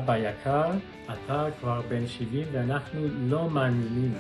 אבא יקר, אתה כבר בן 70 ואנחנו לא מאמינים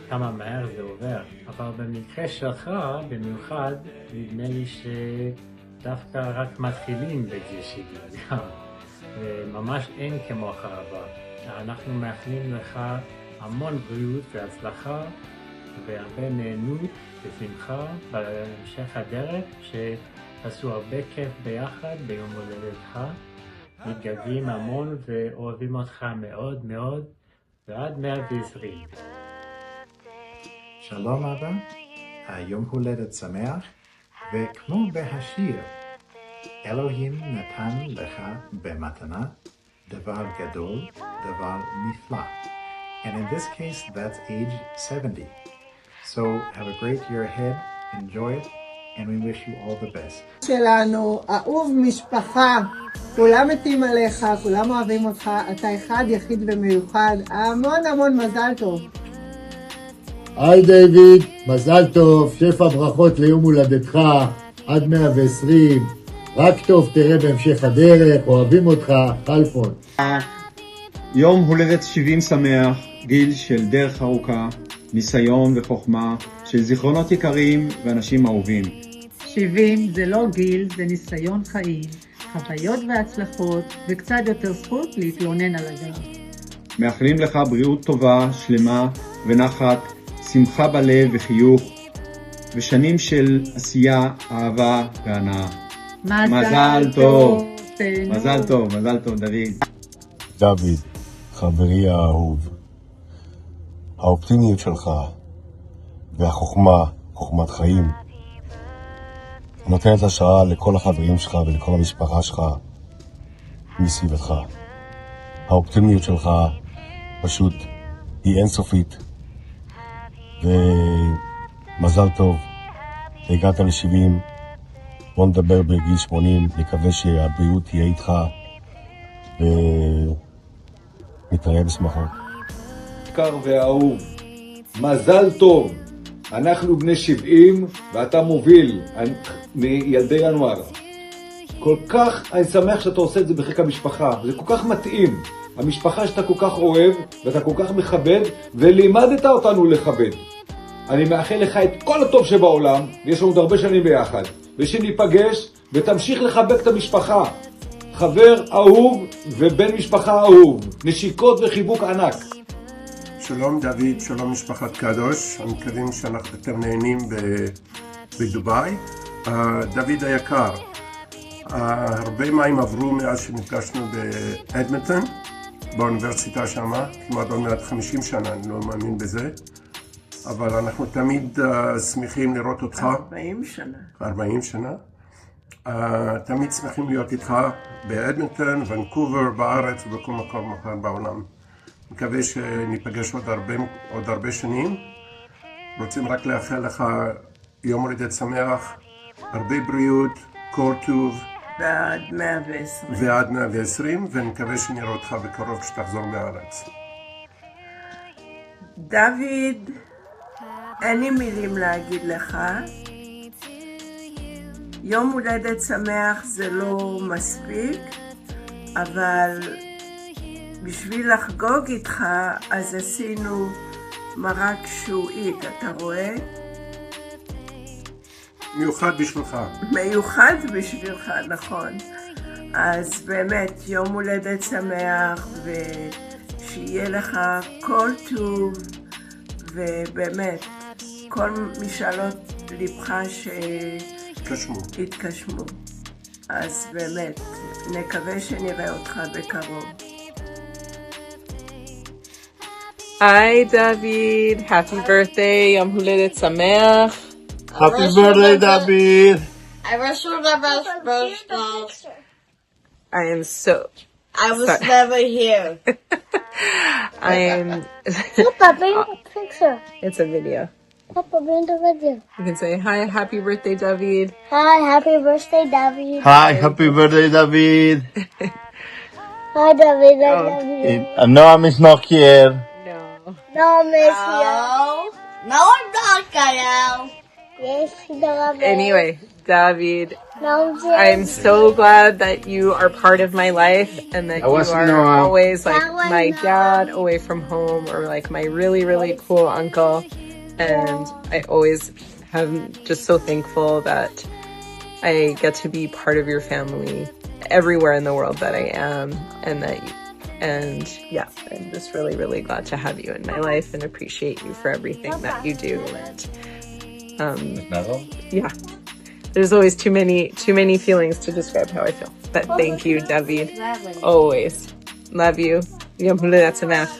כמה מהר זה עובר. אבל במקרה שלך, במיוחד, נדמה לי שדווקא רק מתחילים בגיל 70 גם. וממש אין כמוך אבא. אנחנו מאחלים לך המון בריאות והצלחה והרבה נהנות ושמחה בהמשך הדרך, שתעשו הרבה כיף ביחד ביום הולדתך. מתגעגעים המון ואוהבים אותך מאוד מאוד, ועד 120. שלום אבא, יום הולדת שמח, וכמו בהשיר, אלוהים נתן לך במתנה דבר גדול, דבר נפלא. And in this case, that's age 70. So have a great year ahead, enjoy it, and we wish you all the best. שלנו, אהוב משפחה, כולם מתים עליך, כולם אוהבים אותך, אתה אחד יחיד ומיוחד, המון המון מזל טוב. היי דיוויד, מזל טוב, שפע ברכות ליום הולדתך, עד 120, רק טוב תראה בהמשך הדרך, אוהבים אותך, חלפון. יום הולדת 70 שמח, גיל של דרך ארוכה, ניסיון וחוכמה, של זיכרונות יקרים ואנשים אהובים. 70 זה לא גיל, זה ניסיון חיים, חוויות והצלחות, וקצת יותר זכות להתלונן על הגב. מאחלים לך בריאות טובה, שלמה ונחת, שמחה בלב וחיוך, ושנים של עשייה, אהבה והנאה. מזל טוב. מזל טוב, מזל טוב, דוד. דוד, חברי האהוב, האופטימיות שלך והחוכמה, חוכמת חיים, נותנת השראה לכל החברים שלך ולכל המשפחה שלך מסביבתך. האופטימיות שלך פשוט היא אינסופית, ומזל טוב, הגעת ל-70, בוא נדבר בגיל 80, נקווה שהבריאות תהיה איתך, ונתראה בשמחות. יקר ואהוב, מזל טוב, אנחנו בני 70 ואתה מוביל מילדי ינואר. כל כך אני שמח שאתה עושה את זה בחיק המשפחה, זה כל כך מתאים. המשפחה שאתה כל כך אוהב ואתה כל כך מכבד ולימדת אותנו לכבד. אני מאחל לך את כל הטוב שבעולם, ויש לנו עוד הרבה שנים ביחד, ושניפגש ותמשיך לחבק את המשפחה. חבר אהוב ובן משפחה אהוב, נשיקות וחיבוק ענק. שלום דוד, שלום משפחת קדוש, אני מקווים שאתם נהנים בדובאי. דוד היקר, הרבה מים עברו מאז שנפגשנו באדמנטון, באוניברסיטה שמה, כמעט עוד מעט 50 שנה, אני לא מאמין בזה, אבל אנחנו תמיד שמחים לראות אותך. 40 שנה. 40 שנה. תמיד שמחים להיות איתך באדמנטון, ונקובר, בארץ ובכל מקום אחר בעולם. מקווה שניפגש עוד הרבה שנים. רוצים רק לאחל לך יום הולדת שמח, הרבה בריאות, כל טוב. ועד 120. ועד 120, ונקווה שנראה אותך בקרוב כשתחזור לארץ. דוד, אין לי מילים להגיד לך. יום הולדת שמח זה לא מספיק, אבל בשביל לחגוג איתך, אז עשינו מרק שועית, אתה רואה? מיוחד בשבילך. מיוחד בשבילך, נכון. אז באמת, יום הולדת שמח, ושיהיה לך כל טוב, ובאמת, כל משאלות לבך שהתקשמו. אז באמת, נקווה שנראה אותך בקרוב. Hi David, happy birthday, Yom Huledet Sameach. Happy birthday David. I wish you the best birthday. I am so... I was never here. I am... Papa, bring the picture. It's a video. Papa, bring the video. You can say, hi, happy birthday David. Hi, happy birthday, David. Hi, happy birthday David. Hi, David, I love you. Noam is not here. No, miss you. No, I'm not gonna. Yes, Anyway, David, I'm so glad that you are part of my life and that you are always like my dad away from home or like my really, really cool uncle. And I always am just so thankful that I get to be part of your family everywhere in the world that I am. And yeah, I'm just really, really glad to have you in my life and appreciate you for everything that you do. And yeah. There's always too many feelings to describe how I feel. But thank you, David. Always. Love you. Yom Huledet Sameach.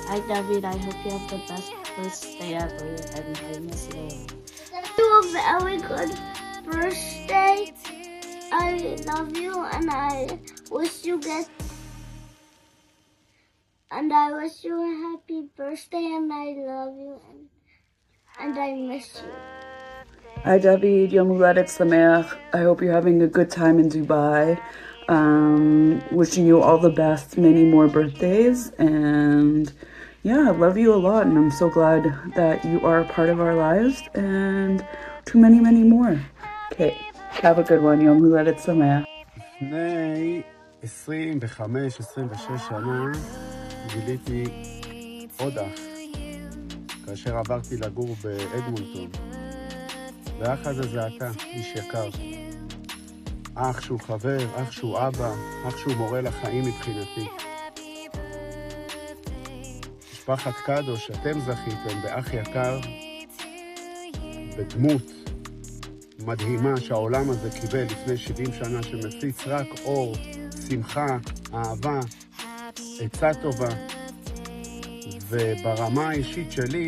Hi, David. I hope you have the best birthday ever, and I miss you. You have a very good birthday. I love you, and I wish you a happy birthday, and I love you, and I miss you. Hi David, Yom Huledet Sameach. I hope you're having a good time in Dubai. Wishing you all the best, many more birthdays, and yeah, I love you a lot, and I'm so glad that you are a part of our lives, and too many, many more. Okay, have a good one, Yom Huledet Sameach. לפני 25-26 שנה גיליתי עוד אח, כאשר עברתי לגור באדמונטון. והאח הזה זה אתה, איש יקר. אח שהוא חבר, אח שהוא אבא, אח שהוא מורה לחיים מבחינתי. משפחת קדוש, אתם זכיתם באח יקר, בדמות מדהימה שהעולם הזה קיבל לפני 70 שנה, שמפיץ רק אור, שמחה, אהבה, עצה טובה. וברמה האישית שלי,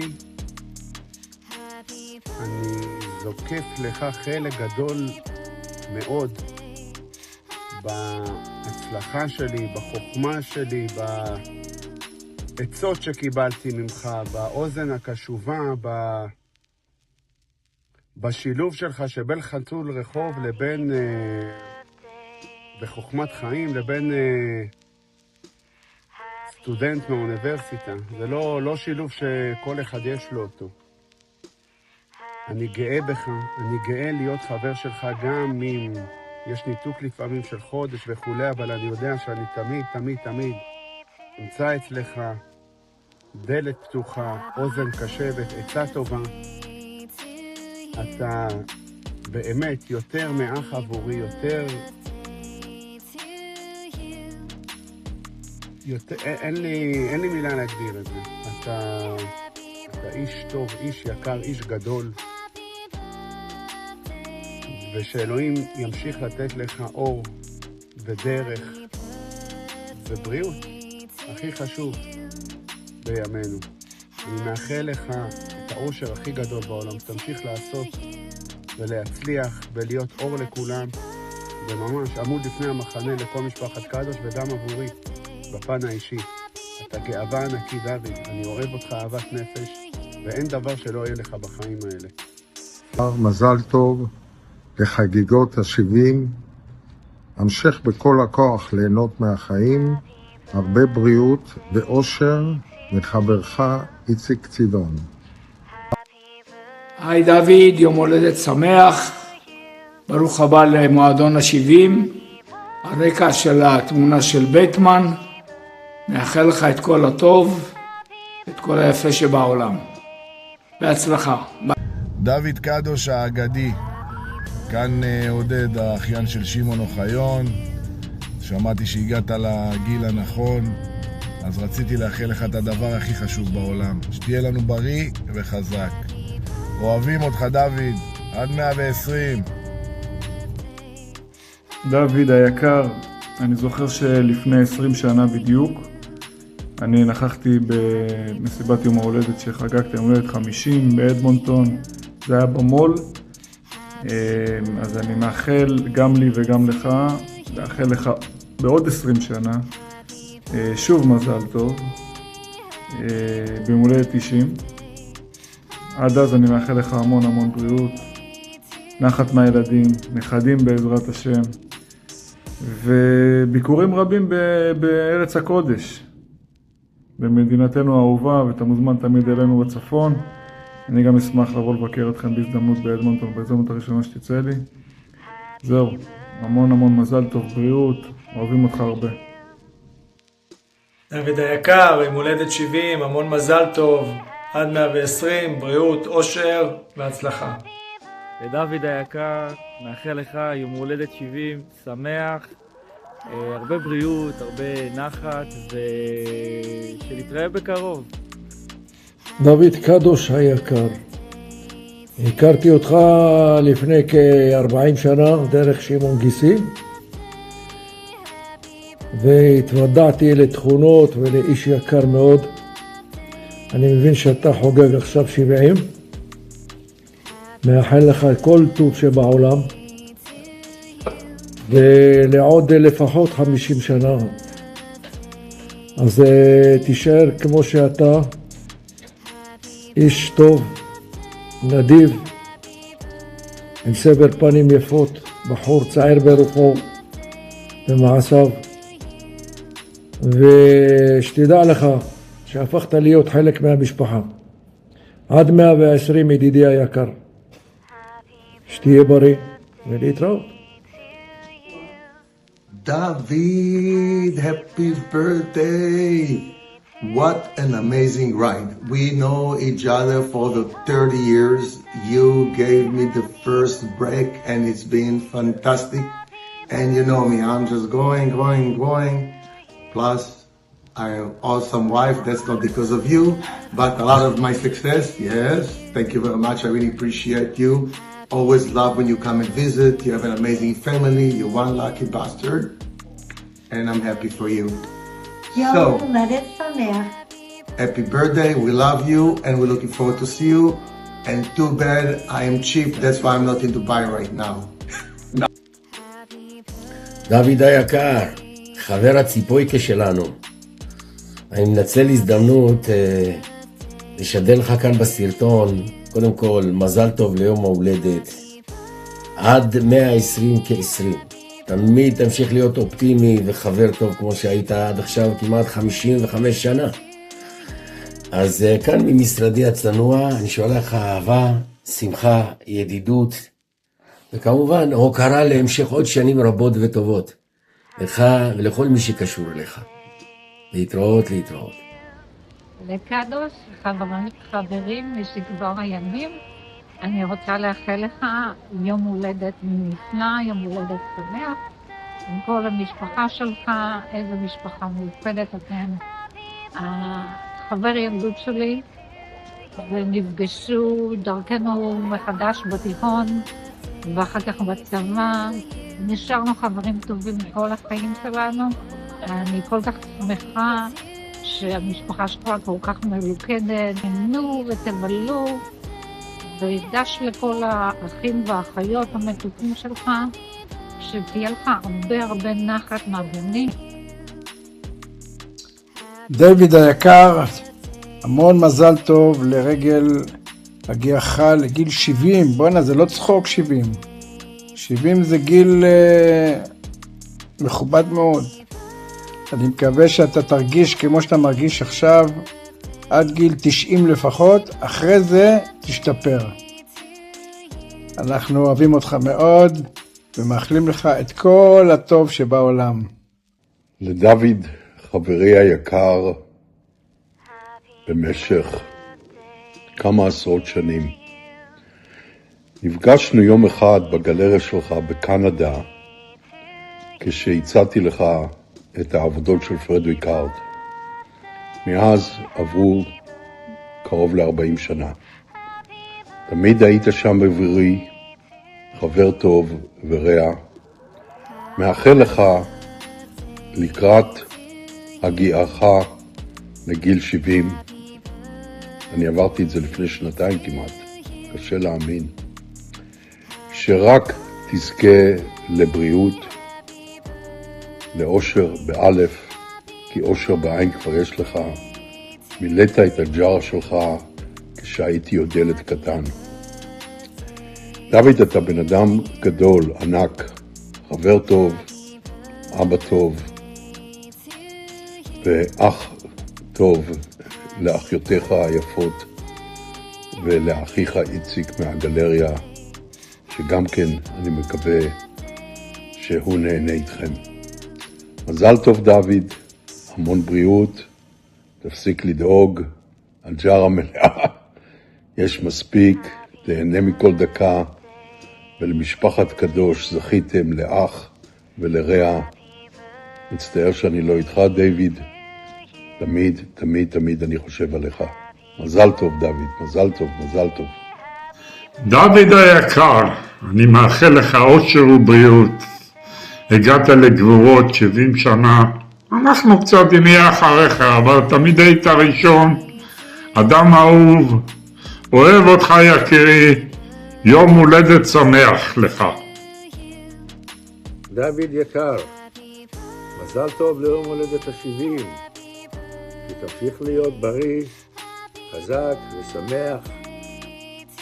אני זוקף לך חלק גדול מאוד בהצלחה שלי, בחוכמה שלי, בעצות שקיבלתי ממך, באוזן הקשובה, בשילוב שלך שבין חתול רחוב לבין בחוכמת חיים לבין סטודנט מהאוניברסיטה. זה לא שילוב שכל אחד יש לו אותו. אני גאה בך, אני גאה להיות חבר שלך גם אם יש ניתוק לפעמים של חודש וכולי, אבל אני יודע שאני תמיד אמצא אצלך דלת פתוחה, אוזן קשבת, עצה טובה. אתה באמת יותר מאח עבורי, יותר אין לי מילה להגדיר את זה. אתה איש טוב, איש יקר, איש גדול. ושאלוהים ימשיך לתת לך אור ודרך ובריאות, הכי חשוב בימינו. אני מאחל לך את האושר הכי גדול בעולם, תמשיך לעשות ולהצליח ולהיות אור לכולם, וממש עמוד לפני המחנה לכל משפחת קדוש וגם עבורי בפן האישי. אתה גאווה ענקי דוד, אני אוהב אותך אהבת נפש, ואין דבר שלא יהיה לך בחיים האלה. מזל טוב לחגיגות ה-70, המשך בכל הכוח ליהנות מהחיים, הרבה בריאות ואושר מחברך איציק צידון. היי דוד, יום הולדת שמח, ברוך הבא למועדון ה-70, הרקע של התמונה של בייטמן, מאחל לך את כל הטוב, את כל היפה שבעולם. בהצלחה. דוד קדוש האגדי, כאן עודד, האחיין של שמעון אוחיון. שמעתי שהגעת לגיל הנכון, אז רציתי לאחל לך את הדבר הכי חשוב בעולם, שתהיה לנו בריא וחזק. אוהבים אותך דוד, עד 120. דוד היקר, אני זוכר שלפני 20 שנה בדיוק, אני נכחתי במסיבת יום ההולדת שחגגת יום הולדת 50 באדמונטון, זה היה במול. אז אני מאחל גם לי וגם לך, לאחל לך בעוד 20 שנה, שוב מזל טוב, ביום הולדת 90. עד אז אני מאחל לך המון בריאות, נחת מהילדים, נכדים בעזרת השם, וביקורים רבים בארץ הקודש, במדינתנו האהובה, ואתה מוזמן תמיד אלינו בצפון. אני גם אשמח לבוא לבקר אתכם בהזדמנות באדמונטון, בהזדמנות הראשונה שתצא לי. זהו, המון המון מזל טוב, בריאות, אוהבים אותך הרבה. דוד היקר, עם הולדת 70, המון מזל טוב, עד 120, בריאות, אושר והצלחה. ודוד היקר, מאחל לך יום הולדת 70, שמח, הרבה בריאות, הרבה נחת, ושנתראה בקרוב. דוד קדוש היקר, הכרתי אותך לפני כ-40 שנה דרך שמעון גיסי, והתוודעתי לתכונות ולאיש יקר מאוד. אני מבין שאתה חוגג עכשיו 70, מאחל לך כל טוב שבעולם, ולעוד לפחות 50 שנה. אז תישאר כמו שאתה, איש טוב, נדיב, עם סבר פנים יפות, בחור צעיר ברוחו במעשיו, ושתדע לך שהפכת להיות חלק מהמשפחה. עד 120 ידידי היקר, שתהיה בריא ולהתראות. David, happy birthday! What an amazing ride. We know each other for the 30 years. You gave me the first break and it's been fantastic. And you know me, I'm just going. Plus, I'm an awesome wife. That's not because of you, but a lot of my success, yes. Thank you very much. I really appreciate you. Always love when you come and visit. You have an amazing family. You're one lucky bastard. And I'm happy for you. So, happy birthday. We love you and we're looking forward to see you. And too bad I am cheap. That's why I'm not in Dubai right now. דוד היקר, חבר הציפויקה שלנו. אני מנצל הזדמנות לשדל לך כאן בסרטון, קודם כל, מזל טוב ליום ההולדת. עד 120 כ-20. תמיד תמשיך להיות אופטימי וחבר טוב כמו שהיית עד עכשיו כמעט 55 שנה. אז כאן ממשרדי הצנוע אני שואל לך אהבה, שמחה, ידידות, וכמובן הוקרה להמשך עוד שנים רבות וטובות. לך ולכל מי שקשור אליך. להתראות. לקדוש, חברים משכבר הימים, אני רוצה לאחל לך יום הולדת נפלא, יום הולדת שמח, עם כל המשפחה שלך, איזו משפחה מיוחדת אתם. חבר ילדות שלי, ונפגשו דרכנו מחדש בתיכון, ואחר כך בצבא, נשארנו חברים טובים כל החיים שלנו. אני כל כך שמחה שהמשפחה שלך כל כך מלוכדת, תהנו ותבלו, ודש לכל האחים והאחיות המתוקים שלך, שתהיה לך הרבה נחת מהבנים. דוד היקר, המון מזל טוב לרגל הגיעך לגיל 70. בוא'נה, זה לא צחוק 70. 70 זה גיל מכובד מאוד. אני מקווה שאתה תרגיש כמו שאתה מרגיש עכשיו, עד גיל 90 לפחות, אחרי זה תשתפר. אנחנו אוהבים אותך מאוד, ומאחלים לך את כל הטוב שבעולם. לדוד, חברי היקר, במשך כמה עשרות שנים, נפגשנו יום אחד בגלריה שלך בקנדה, כשהצעתי לך את העבודות של פרדריק הארד. מאז עברו קרוב ל-40 שנה. תמיד היית שם בבירי, חבר טוב ורע. מאחל לך לקראת הגיעך לגיל 70. אני עברתי את זה לפני 2 כמעט, קשה להאמין. שרק תזכה לבריאות, לאושר באלף, כי אושר בעין כבר יש לך. מילאת את הג'אר שלך כשהייתי עוד ילד קטן. דוד, אתה בן אדם גדול, ענק, חבר טוב, אבא טוב, ואח טוב לאחיותיך היפות, ולאחיך איציק מהגלריה, שגם כן, אני מקווה, שהוא נהנה איתכם. מזל טוב דוד, המון בריאות, תפסיק לדאוג, הג'ארה מלאה, יש מספיק, תהנה מכל דקה, ולמשפחת קדוש זכיתם לאח ולרע. מצטער שאני לא איתך דיוויד, תמיד, תמיד, תמיד אני חושב עליך. מזל טוב דוד, מזל טוב, מזל טוב. דוד היקר, אני מאחל לך אושר ובריאות. הגעת לגבורות 70 שנה, אנחנו קצת נהיה אחריך, אבל תמיד היית ראשון, אדם אהוב, אוהב אותך יקירי, יום הולדת שמח לך. דוד יקר, מזל טוב ליום הולדת ה-70, שתמשיך להיות בריא, חזק ושמח,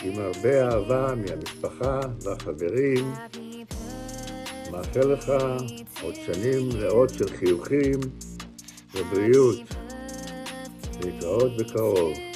עם הרבה אהבה מהמשפחה והחברים. מאחל לך עוד שנים רעות של חיוכים ובריאות. להתראות בקרוב.